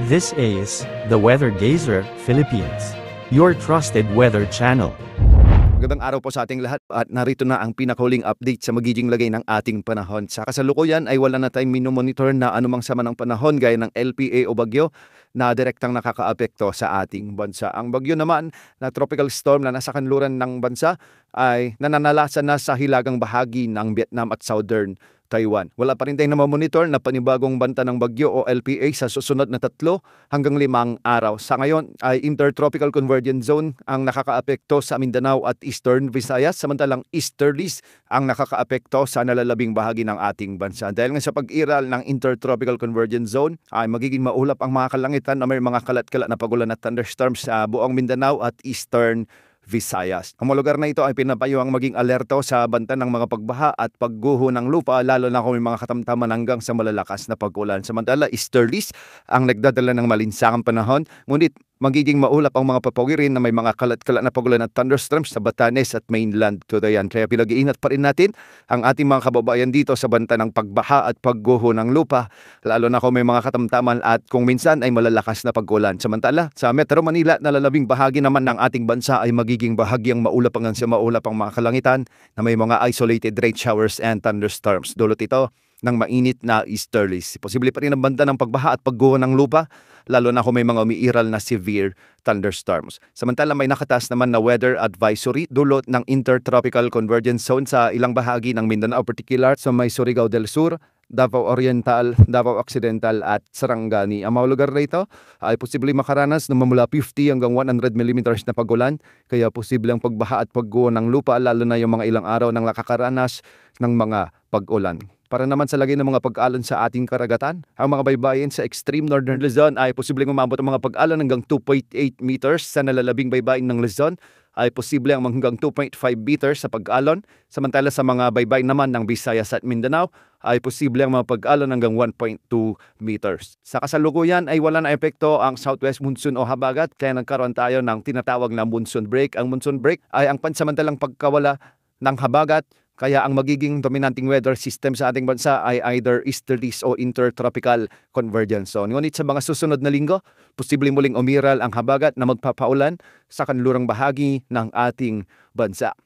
This is the Weather Gazer Philippines, your trusted weather channel. Magandang araw po sa ating lahat at narito na ang pinakahuling update sa magiging lagay ng ating panahon. Sa kasalukuyan ay wala na tayong minomonitor na anumang sama ng panahon gaya ng LPA o bagyo na direktang nakakaapekto sa ating bansa. Ang bagyo naman na tropical storm na nasa kanluran ng bansa ay nananalasan na sa hilagang bahagi ng Vietnam at Southern Taiwan. Wala pa rin tayong namamonitor na panibagong banta ng bagyo o LPA sa susunod na 3 hanggang 5 araw. Sa ngayon ay Intertropical Convergence Zone ang nakakaapekto sa Mindanao at Eastern Visayas, samantalang easterlies ang nakakaapekto sa nalalabing bahagi ng ating bansa. Dahil nga sa pag-iral ng Intertropical Convergence Zone ay magiging maulap ang mga kalangitan na may mga kalat-kalat na pagulan at thunderstorms sa buong Mindanao at Eastern Visayas. Ang mga lugar na ito ay pinapayuhang maging alerto sa banta ng mga pagbaha at pagguho ng lupa lalo na kung may mga katamtaman hanggang sa malalakas na pag-ulan. Samantala, easterlies ang nagdadala ng malinsangang panahon, ngunit magiging maulap ang mga papawirin na may mga kalat-kalat na pagulan at thunderstorms sa Batanes at mainland Cagayan. Kaya pinag-iingat pa rin natin ang ating mga kababayan dito sa banta ng pagbaha at pagguho ng lupa, lalo na kung may mga katamtaman at kung minsan ay malalakas na pag-ulan. Samantala, sa Metro Manila, nalalabing bahagi naman ng ating bansa ay magiging bahagyang maulap hanggang sa maulap ang mga kalangitan na may mga isolated rain showers and thunderstorms. Dulot ito ng mainit na easterlies. Posible pa rin ang banta ng pagbaha at pagguho ng lupa, lalo na kung may mga umiiral na severe thunderstorms. Samantala may nakataas naman na weather advisory dulot ng Intertropical Convergence Zone sa ilang bahagi ng Mindanao, particular sa may Surigao del Sur, Davao Oriental, Davao Occidental at Sarangani. Ang mga lugar na ito ay posibleng makaranas ng mamula 50 hanggang 100 millimeters na pagulan, kaya posible ang pagbaha at pagguho ng lupa lalo na yung mga ilang araw nang nakakaranas ng mga pag-ulan. Para naman sa lagay ng mga pag-alon sa ating karagatan, ang mga baybayin sa extreme northern Luzon ay posibleng umabot ang mga pag-alon hanggang 2.8 meters. Sa nalalabing baybayin ng Luzon ay posible ang hanggang 2.5 meters sa pag-alon. Samantala sa mga baybayin naman ng Visayas at Mindanao ay posible ang mga pag-alon hanggang 1.2 meters. Sa kasalukuyan ay wala na epekto ang southwest monsoon o habagat, kaya nagkaroon tayo ng tinatawag na monsoon break. Ang monsoon break ay ang pansamantalang pagkawala ng habagat, kaya ang magiging dominanting weather system sa ating bansa ay either easterlies o intertropical convergence zone. Ngunit sa mga susunod na linggo, posibleng muling umiral ang habagat na magpapaulan sa kanlurang bahagi ng ating bansa.